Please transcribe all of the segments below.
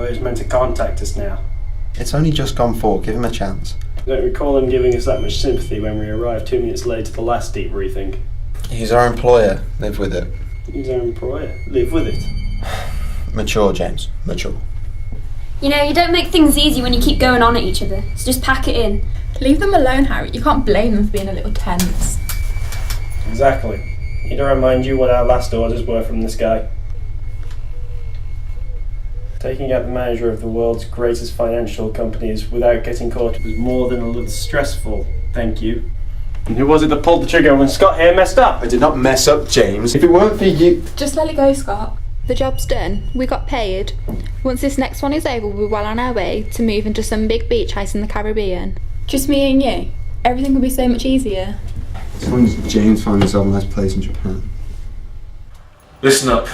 Well, he's meant to contact us now. It's only just gone 4, give him a chance. I don't recall him giving us that much sympathy when we arrived 2 minutes late to the last debriefing. He's our employer, live with it. He's our employer, live with it. Mature, James, mature. You know, you don't make things easy when you keep going on at each other, so just pack it in. Leave them alone, Harry. You can't blame them for being a little tense. Exactly. Need to remind you what our last orders were from this guy. Taking out the manager of the world's greatest financial companies without getting caught was more than a little stressful, thank you. And who was it that pulled the trigger when Scott here messed up? I did not mess up, James. If it weren't for you... Just let it go, Scott. The job's done. We got paid. Once this next one is over, we're well on our way to move into some big beach house in the Caribbean. Just me and you. Everything will be so much easier. As long as James finds himself a nice place in Japan. Listen up.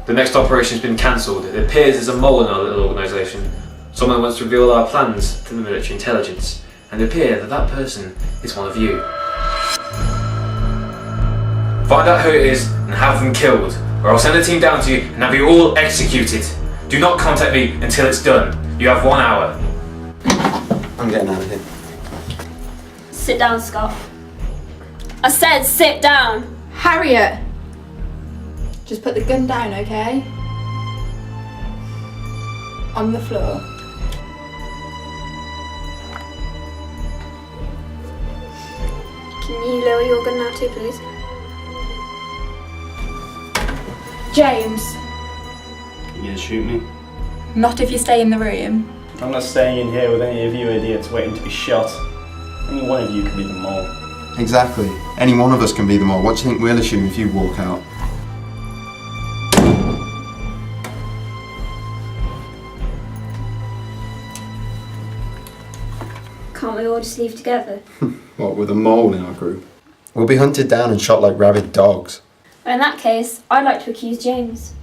The next operation's been cancelled. It appears there's a mole in our little organisation. Someone wants to reveal our plans to the military intelligence, and it appears that that person is one of you. Find out who it is and have them killed, or I'll send a team down to you and have you all executed. Do not contact me until it's done. You have 1 hour. I'm getting out of here. Sit down, Scott. I said sit down. Harriet! Just put the gun down, okay? On the floor. Can you lower your gun now too, please? James, You gonna shoot me? not if you stay in the room. I'm not staying in here with any of you idiots waiting to be shot. Any one of you could be the mole. Exactly. Any one of us can be the mole. What do you think we'll assume if you walk out? Can't we all just leave together? What, with a mole in our group? We'll be hunted down and shot like rabid dogs. Well, in that case, I'd like to accuse James.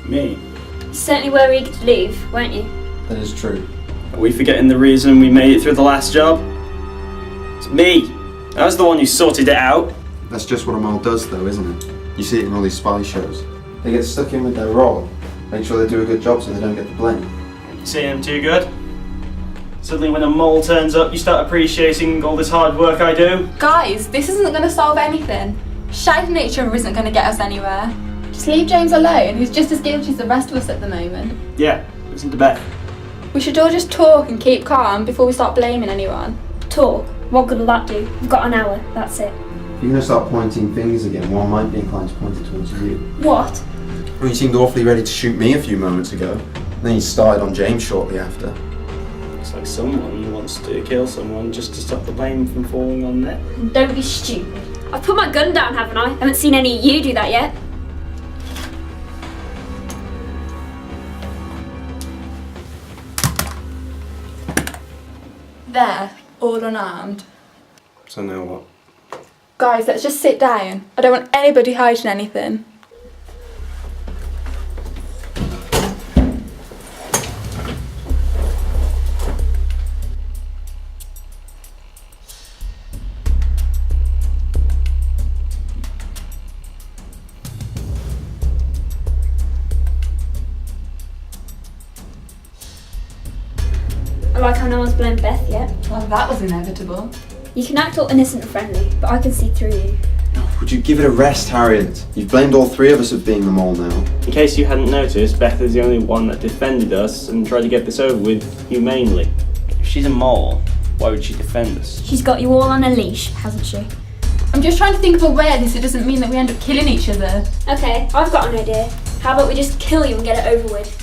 Me? You certainly were eager to leave, weren't you? That is true. Are we forgetting the reason we made it through the last job? It's me! I was the one who sorted it out. That's just what a mole does though, isn't it? You see it in all these spy shows. They get stuck in with their role, make sure they do a good job so they don't get the blame. You say I'm too good? Suddenly when a mole turns up, you start appreciating all this hard work I do? Guys, this isn't going to solve anything. Shouting at each other isn't going to get us anywhere. Just leave James alone, who's just as guilty as the rest of us at the moment. Yeah, listen to Beth. We should all just talk and keep calm before we start blaming anyone. Talk. What good will that do? We've got an hour, that's it. If you're going to start pointing fingers again, one might be inclined to point it towards you. What? Well, you seemed awfully ready to shoot me a few moments ago. Then you started on James shortly after. It's like someone wants to kill someone just to stop the blame from falling on them. Don't be stupid. I've put my gun down, haven't I? Haven't seen any of you do that yet. There, all unarmed. So now what? Guys, let's just sit down. I don't want anybody hiding anything. I like how no one's blamed Beth yet. Well, that was inevitable. You can act all innocent and friendly, but I can see through you. Would you give it a rest, Harriet? You've blamed all 3 of us of being the mole now. In case you hadn't noticed, Beth is the only one that defended us and tried to get this over with humanely. If she's a mole, why would she defend us? She's got you all on a leash, hasn't she? I'm just trying to think of a way this. It doesn't mean that we end up killing each other. Okay, I've got an idea. How about we just kill you and get it over with?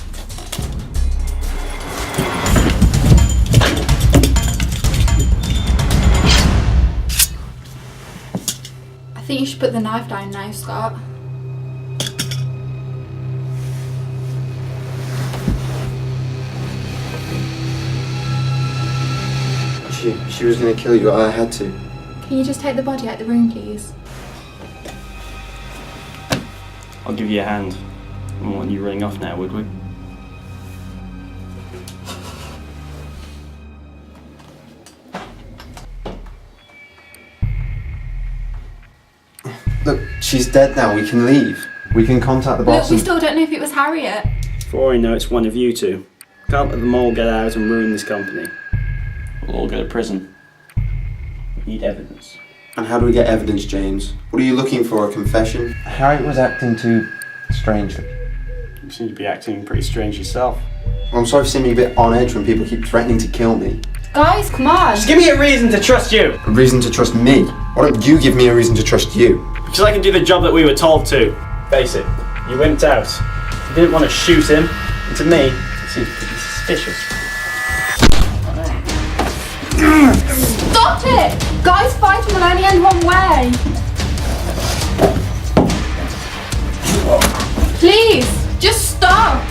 I think you should put the knife down now, Scott. She was going to kill you, I had to. Can you just take the body out of the room, please? I'll give you a hand. I don't want you running off now, would we? Look, she's dead now, we can leave. We can contact the boss Look, we still don't know if it was Harriet. For all I know, it's one of you two. Can't let the mole get out and ruin this company. We'll all go to prison. We need evidence. And how do we get evidence, James? What are you looking for, a confession? Harry was acting too strangely. You seem to be acting pretty strange yourself. Well, I'm sorry for seeming a bit on edge when people keep threatening to kill me. Guys, come on. Just give me a reason to trust you! A reason to trust me? Why don't you give me a reason to trust you? Because I can do the job that we were told to. Face it, you wimped out. You didn't want to shoot him, and to me, it seems pretty suspicious. Stop it! Guys, fighting will only end one way. Please, just stop.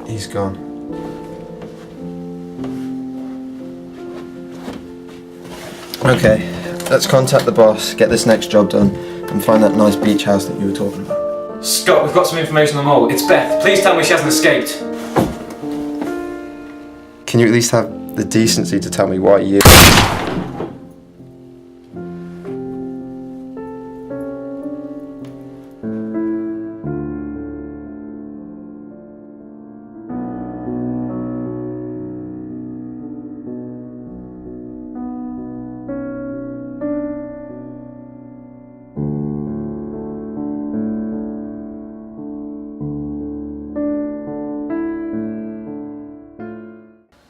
He's gone. Okay, let's contact the boss, get this next job done, and find that nice beach house that you were talking about. Scott, we've got some information on the mole. It's Beth. Please tell me she hasn't escaped. Can you at least have the decency to tell me why you...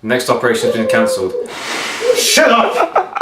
The next operation has been cancelled. Shut up!